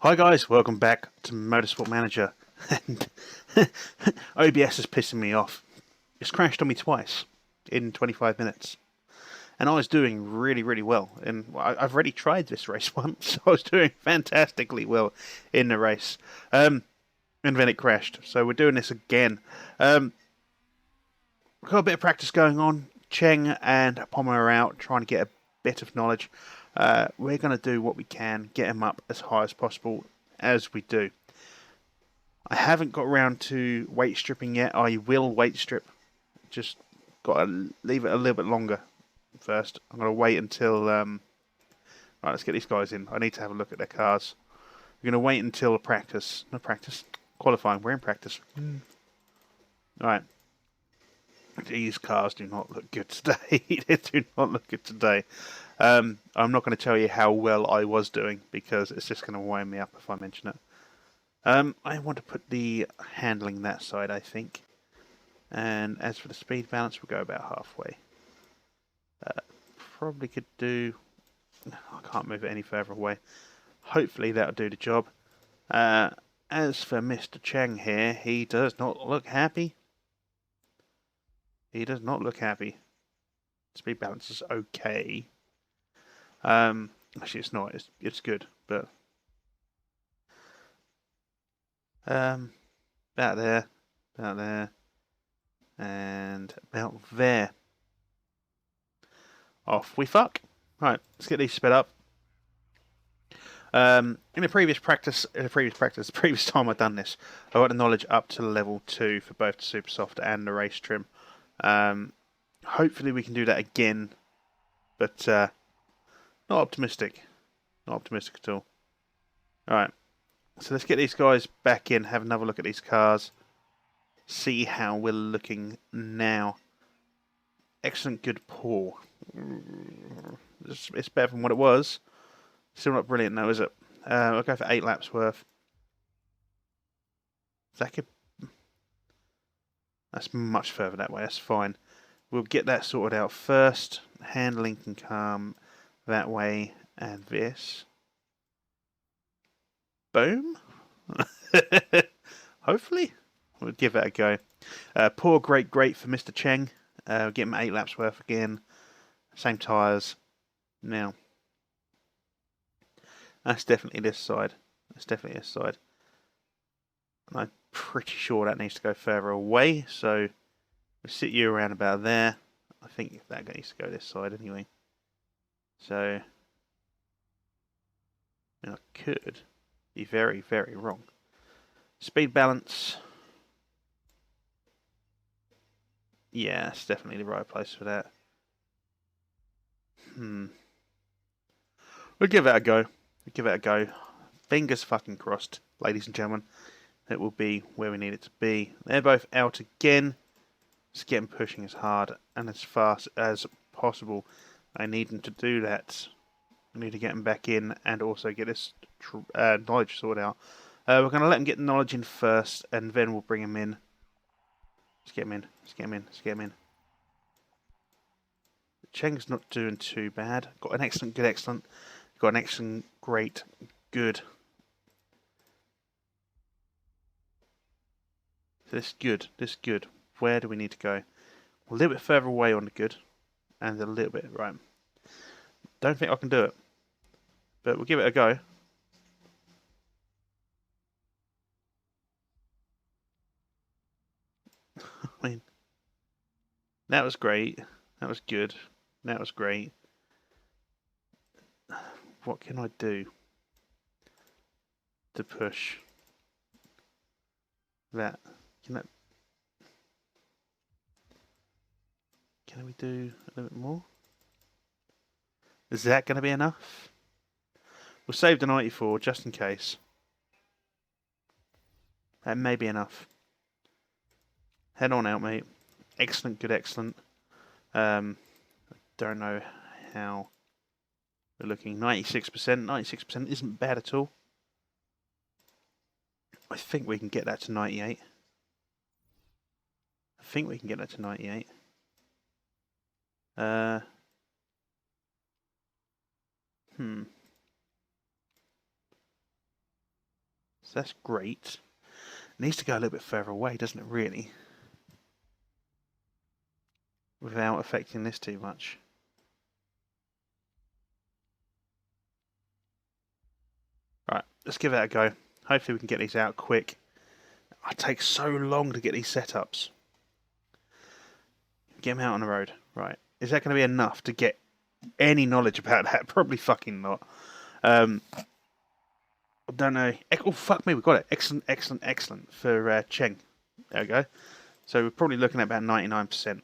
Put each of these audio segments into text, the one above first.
Hi guys, welcome back to Motorsport Manager. And OBS is pissing me off. It's crashed on me twice in 25 minutes. And I was doing really well. And I've already tried this race once, so I was doing fantastically well in the race. And then it crashed. So we're doing this again. We've got a bit of practice going on. Cheng and Pomer are out trying to get a bit of knowledge. We're going to do what we can, get him up as high as possible as we do. I haven't got around to weight stripping yet. I will weight strip. Just got to leave it a little bit longer first. I'm going to wait until... Right, let's get these guys in. I need to have a look at their cars. We're going to wait until practice. No practice. Qualifying. We're in practice. Alright. These cars do not look good today. They do not look good today. I'm not going to tell you how well I was doing because it's just going to wind me up if I mention it. I want to put the handling that side, I think. And as for the speed balance, we'll go about halfway. Probably could do... I can't move it any further away. Hopefully that'll do the job. As for Mr. Cheng here, he does not look happy. He does not look happy. Speed balance is okay. Actually, it's not. It's good, but about there, and about there. Off we fuck. Right, let's get these sped up. In the previous time I've done this, I got the knowledge up to level 2 for both the super soft and the race trim. Hopefully we can do that again, but not optimistic. Not optimistic at all. Alright, so let's get these guys back in, have another look at these cars, see how we're looking now. Excellent, good, poor. It's better than what it was. Still not brilliant though, is it? I'll go for 8 laps worth. That's much further that way, that's fine. We'll get that sorted out first. Handling can come that way and this. Boom. Hopefully. We'll give that a go. Poor, great for Mr. Cheng. Get him 8 laps worth again. Same tyres. Now. That's definitely this side. That's definitely this side. And I'm pretty sure that needs to go further away. So we'll sit you around about there. I think that needs to go this side anyway. So I could be very wrong. Speed balance. Yeah, it's definitely the right place for that. We'll give that a go. We'll give it a go. Fingers fucking crossed, ladies and gentlemen. It will be where we need it to be. They're both out again. Just get them pushing as hard and as fast as possible. I need them to do that. I need to get them back in and also get this knowledge sorted out. We're going to let them get the knowledge in first and then we'll bring them in. Let's get him in. Let's get him in. Let's get him in. Cheng's not doing too bad. Got an excellent, good, excellent. Got an excellent, great, good. So this is good. This is good. Where do we need to go? A little bit further away on the good. And a little bit, right. Don't think I can do it. But we'll give it a go. I mean, that was great. That was good. That was great. What can I do to push that? Can we do a little bit more? Is that going to be enough? We'll save the 94 just in case. That may be enough. Head on out, mate. Excellent, good, excellent. I don't know how we're looking. 96%. 96% isn't bad at all. I think we can get that to 98. I think we can get that to 98. So that's great. It needs to go a little bit further away, doesn't it, really? Without affecting this too much. Right, let's give that a go. Hopefully we can get these out quick. It takes so long to get these setups. Get them out on the road. Right. Is that going to be enough to get any knowledge about that? Probably fucking not. I don't know. Oh, fuck me, we got it. Excellent, excellent, excellent for Cheng. There we go. So we're probably looking at about 99%.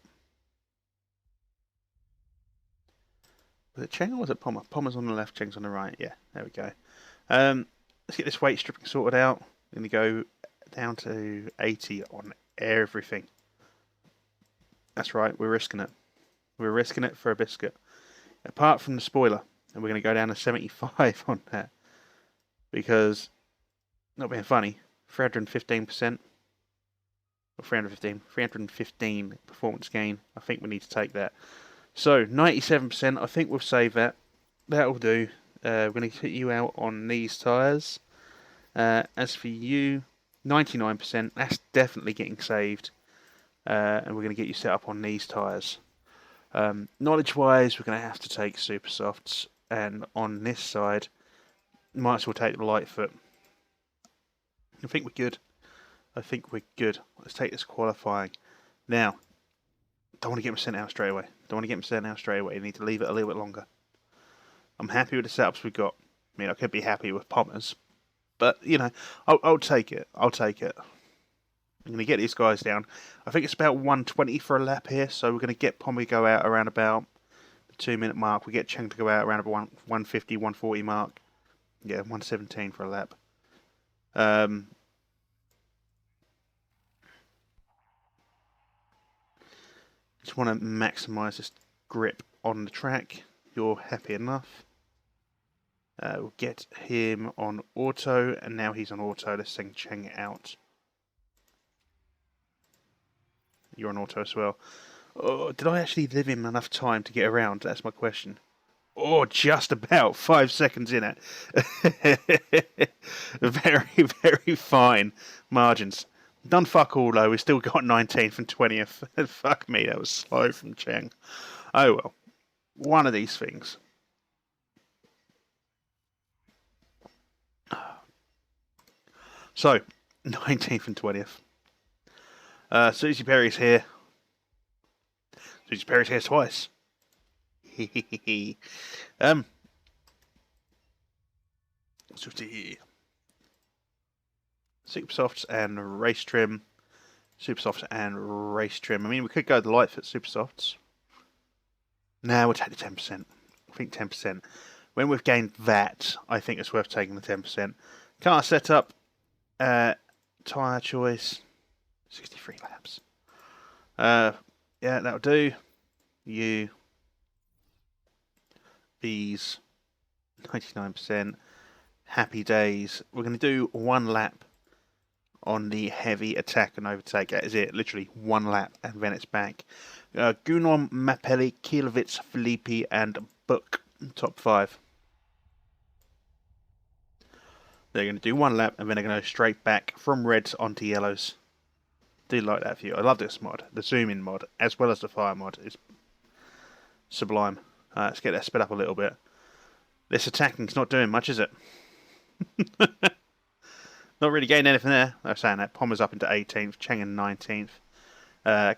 Was it Cheng or was it Pommer? Pommer's on the left, Cheng's on the right. Yeah, there we go. Let's get this weight stripping sorted out. We're going to go down to 80 on everything. That's right, we're risking it. We're risking it for a biscuit. Apart from the spoiler, and we're going to go down to 75 on that. Because, not being funny, 315%, or 315 performance gain. I think we need to take that. So, 97%, I think we'll save that. That'll do. We're going to hit you out on these tyres. As for you, 99%, that's definitely getting saved. And we're going to get you set up on these tyres. Knowledge-wise, we're going to have to take super softs. And on this side, might as well take the Lightfoot. I think we're good. Let's take this qualifying. Now, don't want to get them sent out straight away. You need to leave it a little bit longer. I'm happy with the setups we've got. I mean, I could be happy with Pommers. But, you know, I'll take it. I'm going to get these guys down. I think it's about 120 for a lap here. So we're going to get Pommer go out around about the 2-minute mark. We get Cheng to go out around about 150, 140 mark. Yeah, 117 for a lap. Just want to maximise this grip on the track. You're happy enough. We'll get him on auto, and now he's on auto. Let's send Cheng out. You're on auto as well. Oh, did I actually give him enough time to get around? That's my question. Oh, just about 5 seconds in it. Very, very fine margins. Done fuck all though. We still got 19th and 20th. Fuck me, that was slow from Cheng. Oh well. One of these things. So, 19th and 20th. Susie Perry's here. Susie Perry's here twice. Super softs and race trim. Super softs and race trim. I mean, we could go the Lightfoot super softs. Now we'll take the 10%. I think 10%. When we've gained that, I think it's worth taking the 10%. Car setup. Tyre choice. 63 laps. Yeah, that'll do. You. These 99%. Happy days. We're going to do 1 lap on the heavy attack and overtake. That is it. Literally 1 lap and then it's back. Gunon, Mapelli, Kielowitz, Filippi and Book. Top 5. They're going to do 1 lap and then they're going to go straight back from reds onto yellows. Do like that for you. I love this mod. The zoom in mod as well as the fire mod is sublime. Let's get that sped up a little bit. This attacking's not doing much, is it? Not really gaining anything there. I'm saying that. Pommer's up into 18th, Cheng in 19th.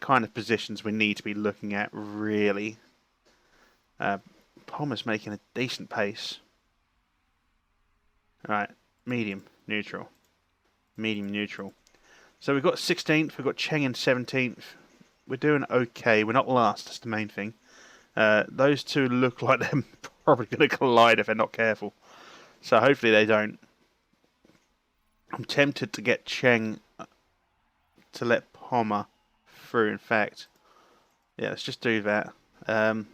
Kind of positions we need to be looking at, really. Pommer's making a decent pace. Alright, medium, neutral. Medium, neutral. So we've got 16th, we've got Cheng in 17th. We're doing okay. We're not last, that's the main thing. Those two look like they're probably going to collide if they're not careful. So hopefully they don't. I'm tempted to get Cheng to let Pommer through, in fact. Yeah, let's just do that. I'd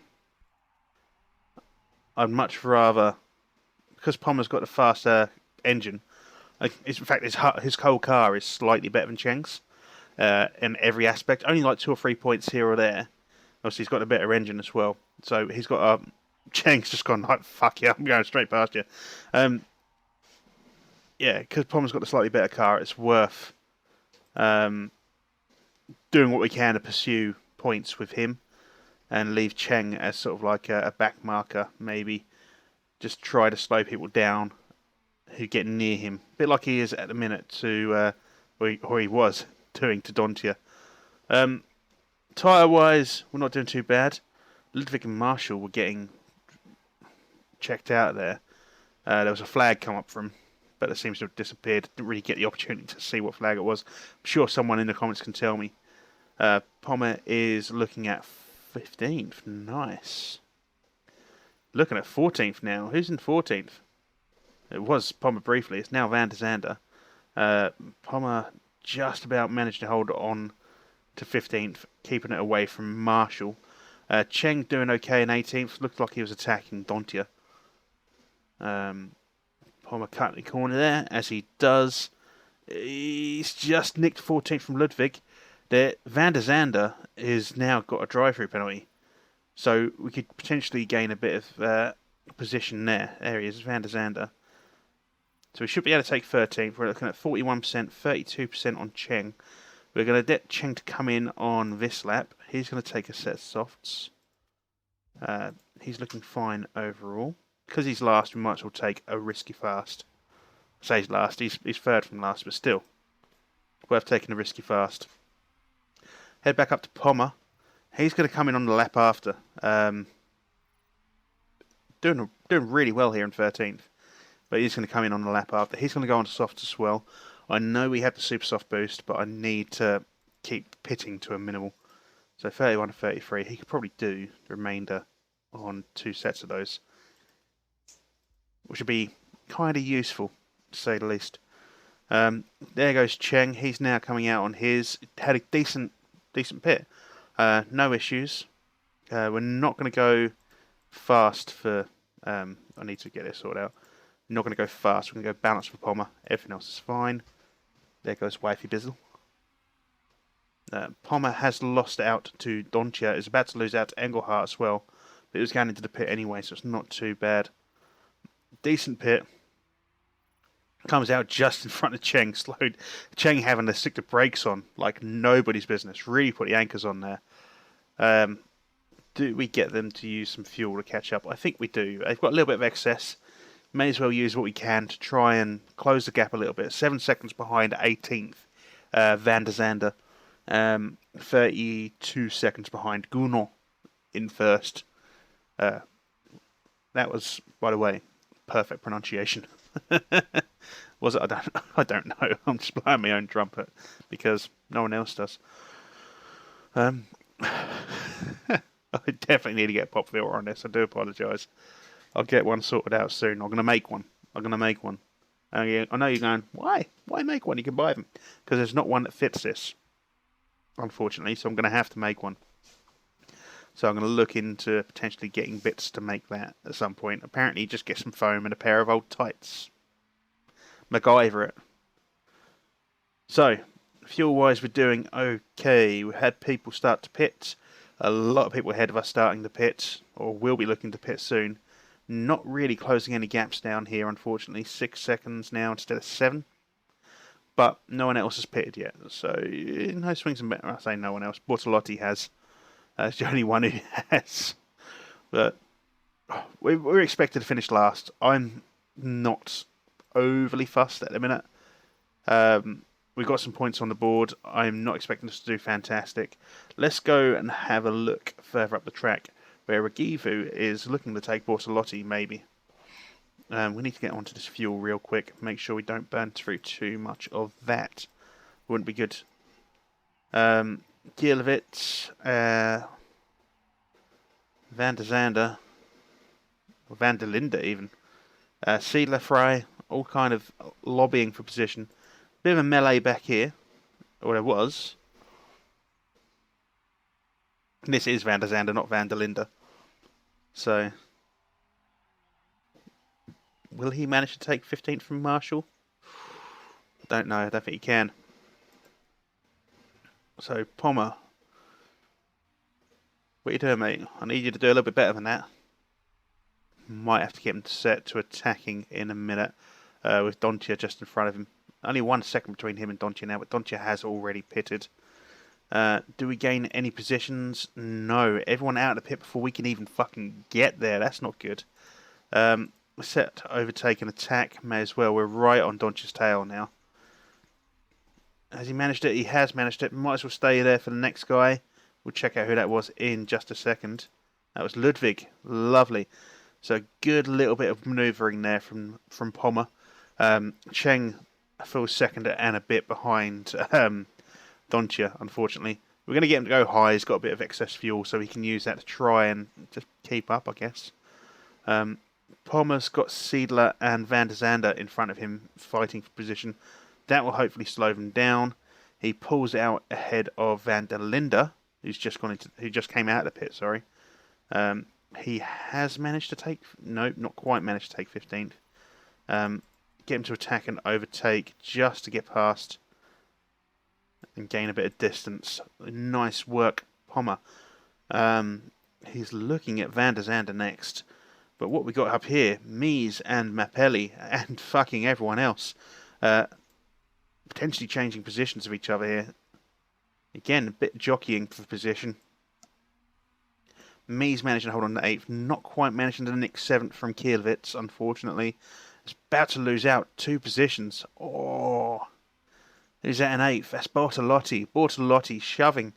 much rather, because Pommer's got a faster engine, in fact his whole car is slightly better than Cheng's in every aspect. Only like 2 or 3 points here or there. Obviously he's got a better engine as well. So he's got a... Cheng's just gone like, fuck yeah, I'm going straight past you. yeah, because Pommer's got the slightly better car, it's worth doing what we can to pursue points with him and leave Cheng as sort of like a back marker, maybe. Just try to slow people down who get near him. A bit like he is at the minute to, or he was doing to Dontia. Tyre-wise, we're not doing too bad. Ludwig and Marshall were getting checked out there. There was a flag come up for him, but it seems to have disappeared. Didn't really get the opportunity to see what flag it was. I'm sure someone in the comments can tell me. Pommer is looking at 15th. Nice. Looking at 14th now. Who's in 14th? It was Pommer briefly. It's now Van der Zande. Pommer just about managed to hold on to 15th, keeping it away from Marshall. Cheng doing okay in 18th. Looked like he was attacking Dontia. Pommer cutting the corner there, as he does. He's just nicked 14th from Ludwig. Van der Zande has now got a drive-through penalty. So we could potentially gain a bit of position there. There he is, Van der Zande. So we should be able to take 13th. We're looking at 41%, 32% on Cheng. We're going to get Cheng to come in on this lap. He's going to take a set of softs. He's looking fine overall. Because he's last, we might as well take a risky fast. I say he's last, he's third from last, but still. Worth taking a risky fast. Head back up to Pommer. He's going to come in on the lap after. Doing really well here in 13th. But he's going to come in on the lap after. He's going to go on to soft as well. I know we had the super soft boost, but I need to keep pitting to a minimal. So 31 to 33. He could probably do the remainder on 2 sets of those. Which would be kind of useful, to say the least. There goes Cheng. He's now coming out on his. Had a decent pit. No issues. We're not going to go fast for... I need to get this sorted out. We're not going to go fast. We're going to go balanced for Pommer. Everything else is fine. There goes Wifey Bizzle. Pommer has lost out to Dontia. Is about to lose out to Engelhardt as well. But it was going into the pit anyway, so it's not too bad. Decent pit. Comes out just in front of Cheng. Slowed. Cheng having to stick the brakes on like nobody's business. Really put the anchors on there. Do we get them to use some fuel to catch up? I think we do. They've got a little bit of excess. May as well use what we can to try and close the gap a little bit. 7 seconds behind 18th. Van der Zande. 32 seconds behind Gounod in first. That was, by the way, perfect pronunciation. Was it? I don't know. I'm just blowing my own trumpet because no one else does. I definitely need to get a pop filter on this. I do apologise. I'll get one sorted out soon. I'm going to make one. I know you're going, why? Why make one? You can buy them. Because there's not one that fits this, unfortunately. So I'm going to have to make one. So I'm going to look into potentially getting bits to make that at some point. Apparently, just get some foam and a pair of old tights. MacGyver it. So, fuel-wise, we're doing okay. We had people start to pit. A lot of people ahead of us starting to pit, or will be looking to pit soon. Not really closing any gaps down here, unfortunately. 6 seconds now instead of 7. But no one else has pitted yet. So, no swings and... I say no one else. Bortolotti has. It's the only one who has. But we're expected to finish last. I'm not overly fussed at the minute. We've got some points on the board. I'm not expecting us to do fantastic. Let's go and have a look further up the track where Regivu is looking to take Bortolotti, maybe. We need to get onto this fuel real quick. Make sure we don't burn through too much of that. Wouldn't be good. Gielovic, Van der Zande, or Van der Linde even, Seidler, Frey, all kind of lobbying for position. Bit of a melee back here, or there was. This is Van der Zande, not Van der Linde. So, will he manage to take 15th from Marshall? Don't know, I don't think he can. So, Pommer. What are you doing, mate? I need you to do a little bit better than that. Might have to get him set to attacking in a minute. with Doncia just in front of him. Only 1 second between him and Doncia now, but Doncia has already pitted. Do we gain any positions? No. Everyone out of the pit before we can even fucking get there. That's not good. We're set to overtake and attack. May as well. We're right on Doncia's tail now. Has he managed it? He has managed it. Might as well stay there for the next guy. We'll check out who that was in just a second. That was Ludwig. Lovely. So a good little bit of manoeuvring there from Pommer. Cheng a full second and a bit behind Doncia, unfortunately. We're going to get him to go high. He's got a bit of excess fuel, so he can use that to try and just keep up, I guess. Pommer's got Seidler and Van der Zande in front of him, fighting for position. That will hopefully slow them down. He pulls out ahead of Van der Linde, who just came out of the pit, sorry. He has managed to take... Nope, not quite managed to take 15th. Get him to attack and overtake just to get past and gain a bit of distance. Nice work, Pommer. He's looking at Van der Zande next. But what we got up here, Mies and Mappelli and fucking everyone else, potentially changing positions of each other here. Again, a bit jockeying for position. Mies managing to hold on to 8th, not quite managing to nick 7th from Kielwitz, unfortunately. It's about to lose out 2 positions. Oh, who's at an 8th? That's Bortolotti. Bortolotti shoving,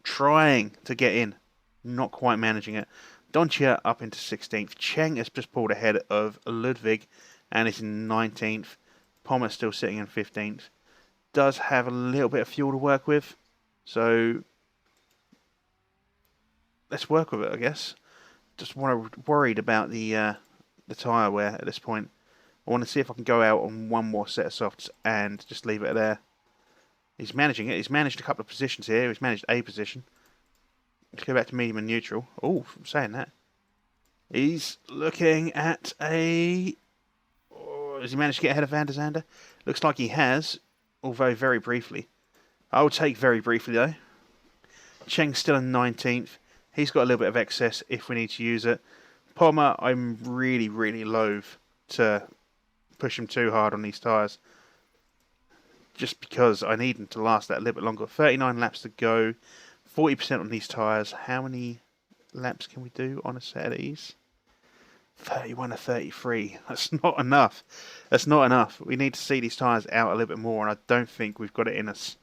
trying to get in, not quite managing it. Doncia up into 16th. Cheng has just pulled ahead of Ludwig and is in 19th. Pommer still sitting in 15th. Does have a little bit of fuel to work with, so let's work with it, I guess. Just worried about the tyre wear at this point. I want to see if I can go out on one more set of softs and just leave it there. He's managing it. He's managed a couple of positions here. He's managed a position. Let's go back to medium and neutral. Oh, I'm saying that. He's looking at a... Oh, has he managed to get ahead of Van der Zande? Looks like he has, although very briefly. I will take very briefly, though. Cheng's still in 19th. He's got a little bit of excess if we need to use it. Pommer, I'm really, really loath to push him too hard on these tyres. Just because I need him to last that a little bit longer. 39 laps to go. 40% on these tyres. How many laps can we do on a set of these? 31 to 33. That's not enough. That's not enough. We need to see these tyres out a little bit more, and I don't think we've got it in us.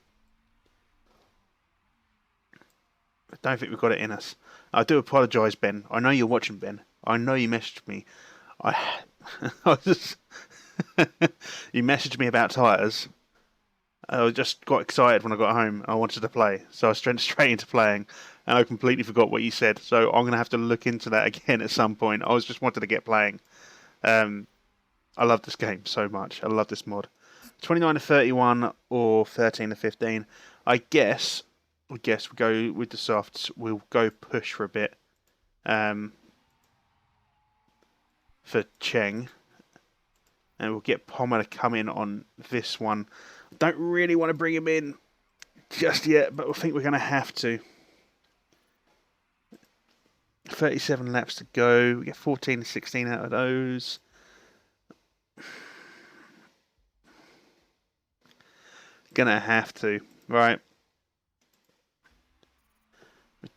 I do apologise, Ben. I know you're watching, Ben. I know you messaged me. You messaged me about tyres. I just got excited when I got home. I wanted to play, so I went straight into playing, and I completely forgot what you said. So I'm going to have to look into that again at some point. I was just wanted to get playing. I love this game so much. I love this mod. 29 to 31 or 13 to 15. I guess we'll go with the softs. We'll go push for a bit for Cheng, and we'll get Pommer to come in on this one. Don't really want to bring him in just yet, but I think we're going to have to. 37 laps to go. We get 14 to 16 out of those. Gonna have to. Right.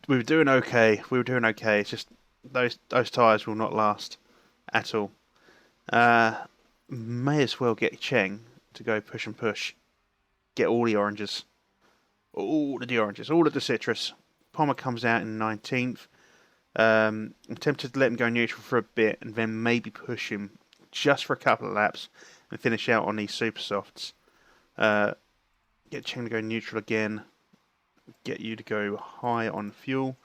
We were doing okay. It's just those tyres will not last at all. May as well get Cheng to go push and push. Get all the oranges. All of the citrus. Pommer comes out in 19th. I'm tempted to let him go neutral for a bit and then maybe push him just for a couple of laps and finish out on these super softs. Get Cheng to go neutral again. Get you to go high on fuel.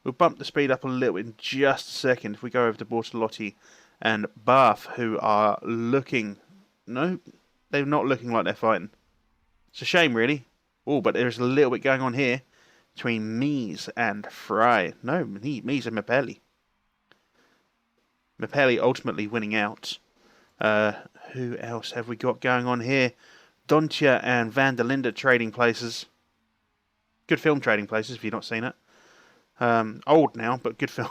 We'll bump the speed up a little in just a second if we go over to Bortolotti and Bath, who are looking... No, they're not looking like they're fighting. It's a shame, really. Oh, but there's a little bit going on here between Mies and Fry. No, Mies and Mappelli. Mappelli ultimately winning out. Who else have we got going on here? Doncia and Van der Linde trading places. Good film, Trading Places, if you've not seen it. Old now, but good film.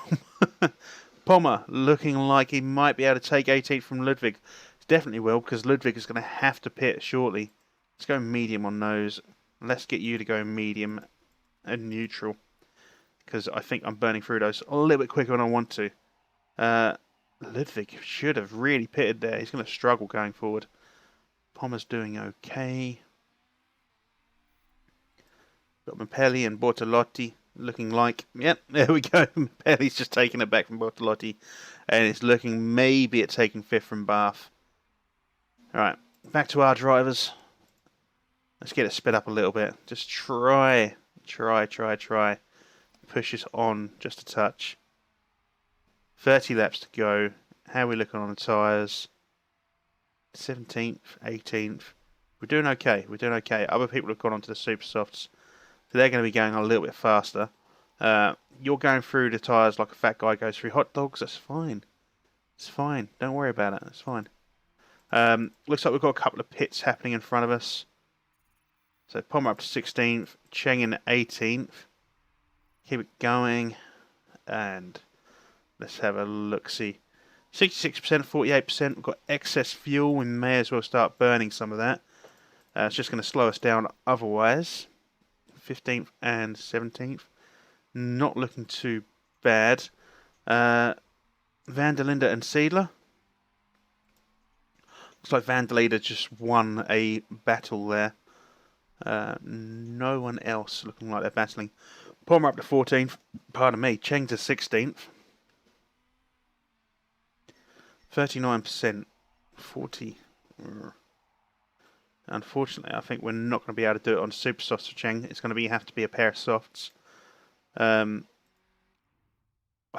Pommer looking like he might be able to take 18th from Ludwig. It definitely will, because Ludwig is going to have to pit shortly. Let's go medium on those. Let's get you to go medium and neutral, because I think I'm burning through those a little bit quicker than I want to. Ludwig should have really pitted there. He's going to struggle going forward. Pommer's doing okay. Got Mapelli and Bortolotti looking like... Yep, there we go. Mapelli's just taking it back from Bortolotti. And it's looking maybe at taking 5th from Bath. Alright, back to our drivers. Let's get it sped up a little bit. Just try. Push this on just a touch. 30 laps to go. How are we looking on the tyres? 17th, 18th. We're doing okay. Other people have gone onto the super softs. So they're going to be going a little bit faster. You're going through the tyres like a fat guy goes through hot dogs. That's fine. It's fine. Don't worry about it. It's fine. Looks like we've got a couple of pits happening in front of us. So Pommer up to 16th. Cheng in 18th. Keep it going. And let's have a look-see. 66%, 48%. We've got excess fuel. We may as well start burning some of that. It's just going to slow us down otherwise. 15th and 17th. Not looking too bad. Van der Linde and Seidler. Looks like Van der Linde just won a battle there. No one else looking like they're battling. Pommer up to 14th. Pardon me. Cheng to 16th. 39%. 40. Unfortunately, I think we're not going to be able to do it on super softs for Cheng. It's going to have to be a pair of softs. I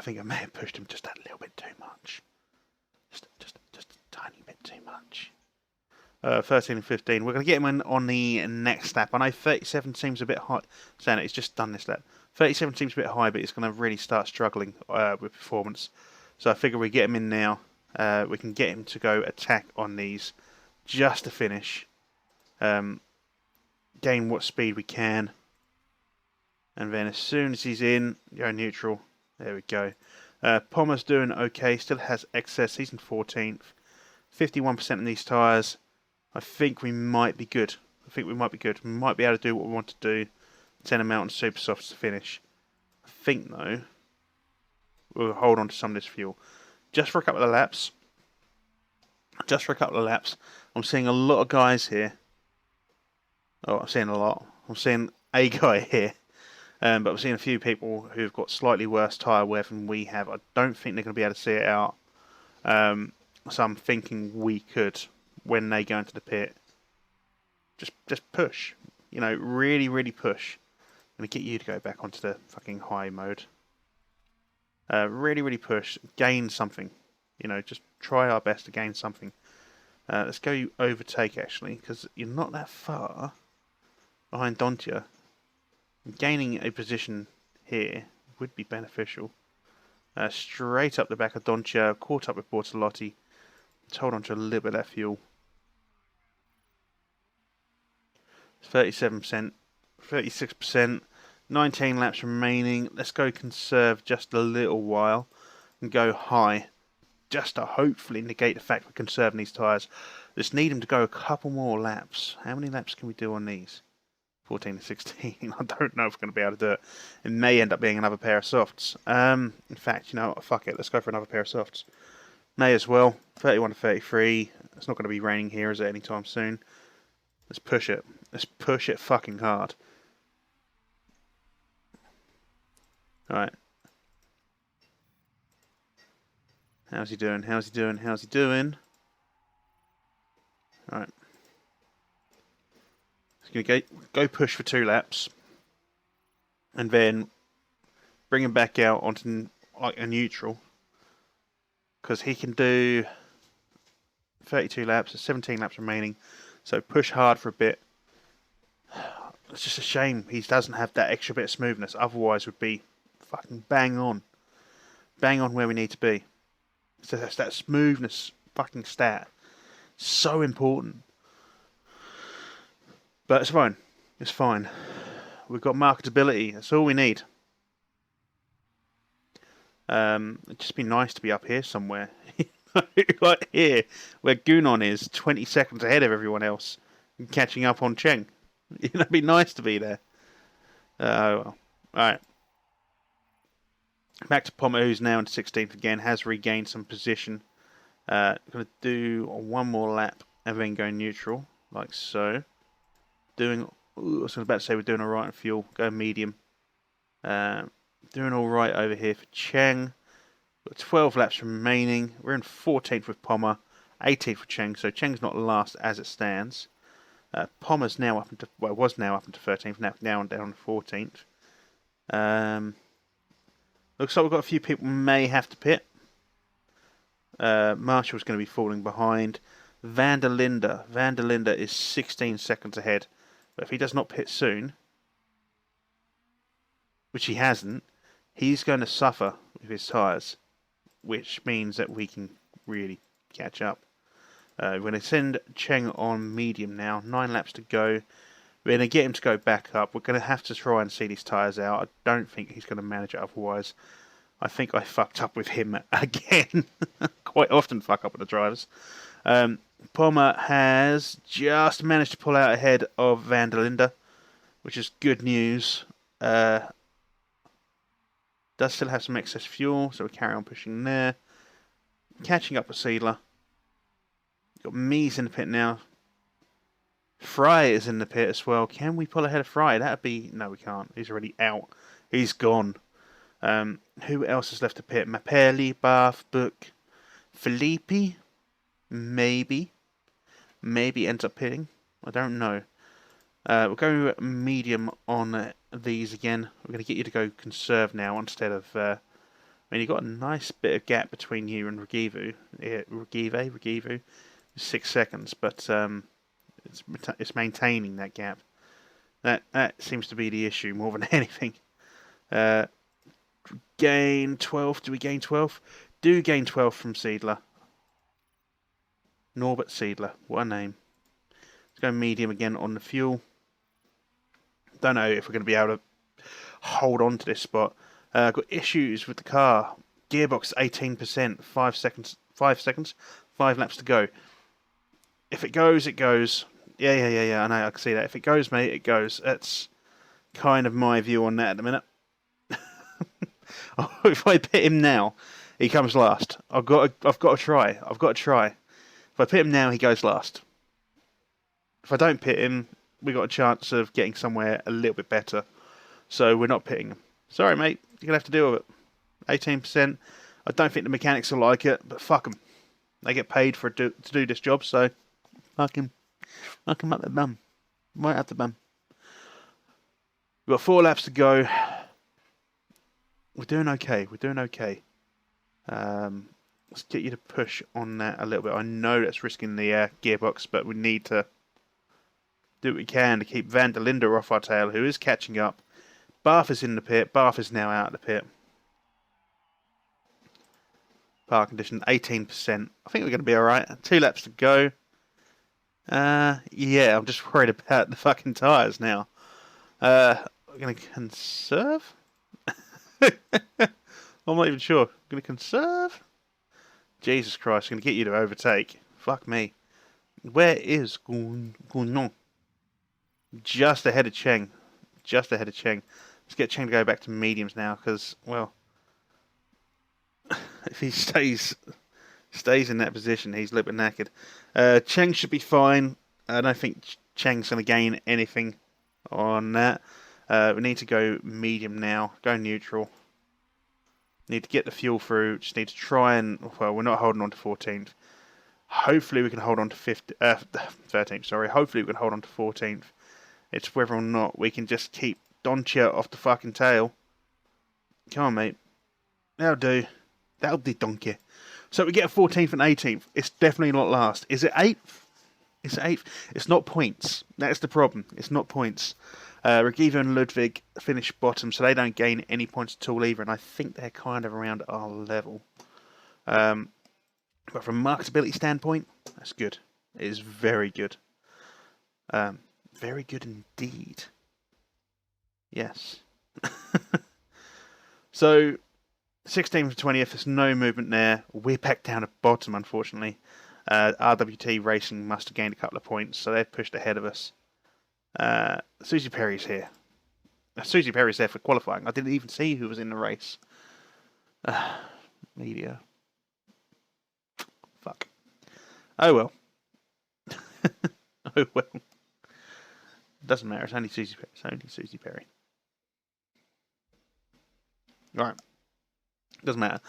think I may have pushed him just a little bit too much. Just a tiny bit too much. 13 and 15. We're going to get him in on the next lap. I know 37 seems a bit high. Saying it, he's just done this lap. 37 seems a bit high, but he's going to really start struggling with performance. So I figure we get him in now. We can get him to go attack on these just to finish. Gain what speed we can. And then as soon as he's in, go neutral. There we go. Pommer's doing okay. Still has excess. He's in 14th. 51% in these tyres. I think we might be good. We might be able to do what we want to do. 10 them out on super softs to finish. I think, though, we'll hold on to some of this fuel. Just for a couple of laps. I'm seeing a lot of guys here. Oh, I'm seeing a lot. I'm seeing a guy here. But I'm seeing a few people who've got slightly worse tyre wear than we have. I don't think they're going to be able to see it out. So I'm thinking we could, when they go into the pit, just push. You know, really, really push. I'm going to get you to go back onto the fucking high mode. Really, really push. Gain something. You know, just try our best to gain something. Let's go overtake, actually, because you're not that far behind Dontia. Gaining a position here would be beneficial. Straight up the back of Dontia, caught up with Bortolotti. Let's hold on to a little bit of that fuel. 37%, 36%, 19 laps remaining. Let's go conserve just a little while and go high. Just to hopefully negate the fact we're conserving these tyres. Just need them to go a couple more laps. How many laps can we do on these? 14 to 16. I don't know if we're going to be able to do it. It may end up being another pair of softs. In fact, you know what? Fuck it. Let's go for another pair of softs. May as well. 31 to 33. It's not going to be raining here, is it, anytime soon? Let's push it. Let's push it fucking hard. Alright. How's he doing? Alright. He's going to go push for 2 laps. And then bring him back out onto like a neutral. Because he can do 32 laps, 17 laps remaining. So push hard for a bit. It's just a shame he doesn't have that extra bit of smoothness. Otherwise would be fucking bang on. Bang on where we need to be. So that's that smoothness fucking stat. So important. But it's fine. It's fine. We've got marketability. That's all we need. It'd just be nice to be up here somewhere. Right here, where Gunon is 20 seconds ahead of everyone else, catching up on Cheng. It'd be nice to be there. Oh well. Alright. Back to Pommer, who's now in 16th again, has regained some position. Going to do one more lap and then go neutral, like so. I was about to say we're doing alright on fuel. Go medium. Doing alright over here for Cheng. Got 12 laps remaining. We're in 14th with Pommer, 18th with Cheng, so Cheng's not last as it stands. Pommer's now up into, well, was now up into 13th, now down to 14th. Looks like we've got a few people may have to pit. Marshall's going to be falling behind. Van der Linde is 16 seconds ahead. But if he does not pit soon, which he hasn't, he's going to suffer with his tyres, which means that we can really catch up. We're going to send Cheng on medium now. 9 laps to go. We're going to get him to go back up. We're going to have to try and see these tyres out. I don't think he's going to manage it otherwise. I think I fucked up with him again. Quite often fuck up with the drivers. Pommer has just managed to pull out ahead of Van der Linde, which is good news. Does still have some excess fuel, so we'll carry on pushing there. Catching up with Seidler. Got Mies in the pit now. Fry is in the pit as well. Can we pull ahead of Fry? That'd be... No, we can't. He's already out. He's gone. Who else is left to pit? Mapelli, Bath, Book, Filippi? Maybe ends up pitting. I don't know. We'll go medium on these again. We're going to get you to go conserve now instead of... I mean, you've got a nice bit of gap between you and Regivu. Regivu. 6 seconds, but it's maintaining that gap. That seems to be the issue more than anything. Gain 12. Do we gain 12? Do gain 12 from Seidler. Norbert Seidler. What a name. Let's go medium again on the fuel. Don't know if we're going to be able to hold on to this spot. Got issues with the car. Gearbox 18%. 5 seconds. 5 laps to go. If it goes, it goes. Yeah. I know. I can see that. If it goes, mate, it goes. That's kind of my view on that at the minute. If I pit him now, he comes last. I've got to try. If I pit him now, he goes last. If I don't pit him, we got a chance of getting somewhere a little bit better. So we're not pitting him. Sorry, mate. You're gonna have to deal with it. 18%. I don't think the mechanics will like it, but fuck them. They get paid to do this job, so fuck him up the bum. Right up the bum. We've got 4 laps to go. We're doing okay. Let's get you to push on that a little bit. I know that's risking the gearbox, but we need to do what we can to keep Van der Linde off our tail, who is catching up. Bath is in the pit. Bath is now out of the pit. Power condition 18%. I think we're going to be alright. 2 laps to go. Yeah, I'm just worried about the fucking tyres now. We're going to conserve? I'm not even sure. Going to conserve? Jesus Christ, I'm going to get you to overtake. Fuck me. Where is Gounon? Just ahead of Cheng. Let's get Cheng to go back to mediums now, because, well, if he stays in that position, he's a little bit knackered. Cheng should be fine. I don't think Cheng's going to gain anything on that. We need to go medium now. Go neutral. Need to get the fuel through. Just need to try and... Well, we're not holding on to 14th. Hopefully we can hold on to 13th. Sorry. Hopefully we can hold on to 14th. It's whether or not we can just keep Donchia off the fucking tail. Come on, mate. That'll do. Donkey. So we get a 14th and 18th. It's definitely not last. Is it 8th? It's not points. That's the problem. It's not points. Regiva and Ludwig finish bottom, so they don't gain any points at all either, and I think they're kind of around our level. But from a marketability standpoint, that's good. It is very good. Very good indeed. Yes. So, 16th to 20th, there's no movement there. We're back down at bottom, unfortunately. RWT Racing must have gained a couple of points, so they've pushed ahead of us. Susie Perry's here. Susie Perry's there for qualifying. I didn't even see who was in the race. Media. Fuck. Oh well. Oh well. Doesn't matter. It's only Susie Perry. It's only Susie Perry. Right. Doesn't matter.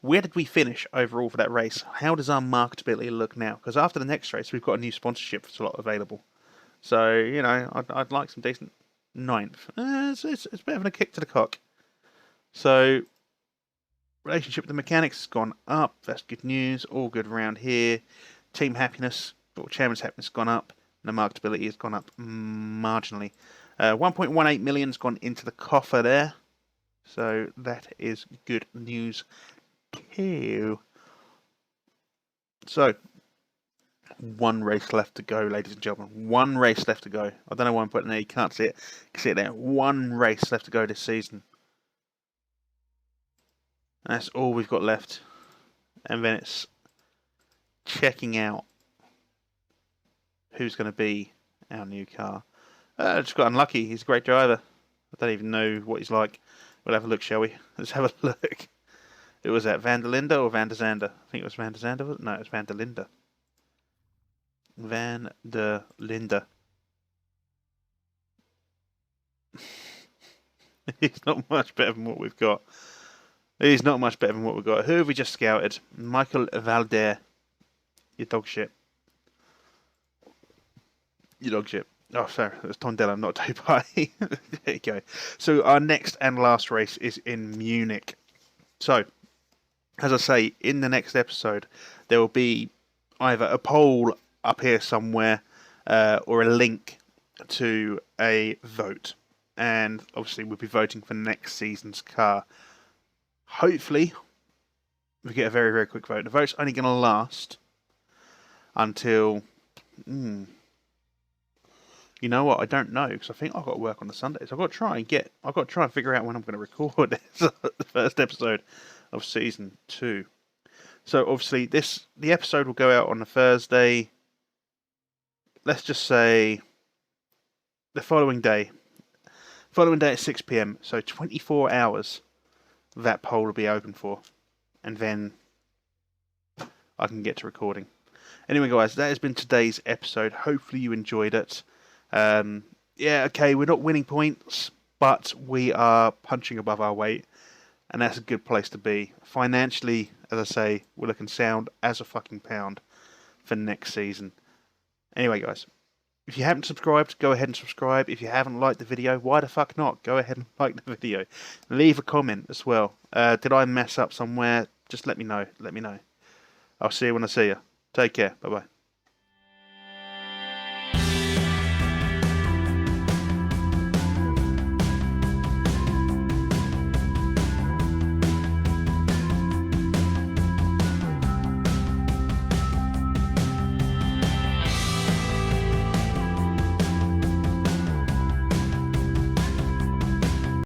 Where did we finish overall for that race? How does our marketability look now? Because after the next race, we've got a new sponsorship slot available. So, you know, I'd like some decent ninth. It's better than a kick to the cock. So, relationship with the mechanics has gone up. That's good news. All good around here. Team happiness, or chairman's happiness, has gone up. And the marketability has gone up marginally. 1.18 million has gone into the coffer there. So that is good news too. So, one race left to go, ladies and gentlemen. One race left to go. I don't know why I'm putting it there. You can't see it. You can see it there. One race left to go this season. And that's all we've got left. And then it's checking out who's going to be our new car. Just got unlucky. He's a great driver. I don't even know what he's like. We'll have a look, shall we? Let's have a look. It was at Van der Linde or Van der Zande? I think it was Van der Zande. No, it was Van der Linde. Van der Linde. He's not much better than what we've got. He's not much better than what we've got. Who have we just scouted? Michael Valder. You dog shit. You dog shit. Oh, sorry, it was Tondela, not Dubai. There you go. So our next and last race is in Munich. So, as I say, in the next episode, there will be either a poll up here somewhere or a link to a vote. And obviously we'll be voting for next season's car. Hopefully, we get a very, very quick vote. The vote's only going to last until... You know what? I don't know, because I think I've got to work on the Sundays. I've got to try and figure out when I'm going to record the first episode of season 2. So obviously the episode will go out on a Thursday. Let's just say the following day. Following day at 6 PM. So 24 hours that poll will be open for. And then I can get to recording. Anyway, guys, that has been today's episode. Hopefully you enjoyed it. Yeah, okay, we're not winning points, but we are punching above our weight, and that's a good place to be. Financially, as I say, we're looking sound as a fucking pound for next season. Anyway, guys, if you haven't subscribed, go ahead and subscribe. If you haven't liked the video, why the fuck not? Go ahead and like the video. Leave a comment as well. Did I mess up somewhere? Just let me know. Let me know. I'll see you when I see you. Take care. Bye-bye.